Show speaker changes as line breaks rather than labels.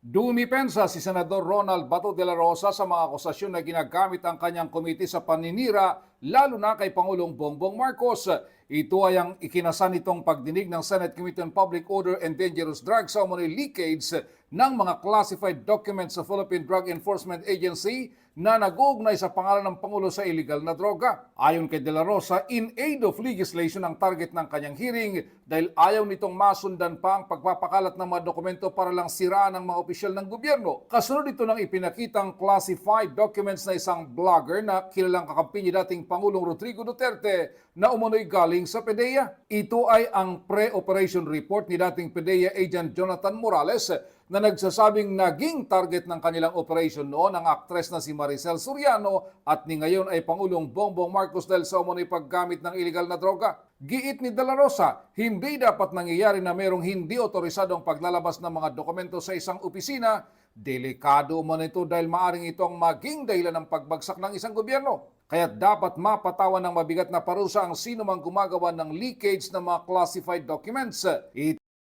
Dumipensa si Senador Ronald Bato de la Rosa sa mga akusasyon na ginagamit ang kanyang komite sa paninira lalo na kay Pangulong Bongbong Marcos. Ito ay ang ikinasa nitong pagdinig ng Senate Committee on Public Order and Dangerous Drugs sa umano'y leakage ng mga classified documents sa Philippine Drug Enforcement Agency na nag-uugnay sa pangalan ng Pangulo sa illegal na droga. Ayon kay De La Rosa, in aid of legislation ang target ng kanyang hearing dahil ayaw nitong masundan pa ang pagpapakalat ng mga dokumento para lang siraan ng mga opisyal ng gobyerno. Kasunod ito ng ipinakitang classified documents na isang blogger na kilalang kakampi ni dating Pangulong Rodrigo Duterte na umunoy galing sa PDEA. Ito ay ang pre-operation report ni dating PDEA Agent Jonathan Morales na nagsasabing naging target ng kanilang operation noon ang aktres na si Maricel Soriano at ni ngayon ay Pangulong Bongbong Marcos dahil sa umano'y paggamit ng iligal na droga. Giit ni De La Rosa, hindi dapat nangyayari na mayroong hindi otorisadong paglalabas ng mga dokumento sa isang opisina. Delikado umano ito dahil maaring ito ang maging dahilan ng pagbagsak ng isang gobyerno. Kaya dapat mapatawan ng mabigat na parusa ang sino mang gumagawa ng leakage ng mga classified documents.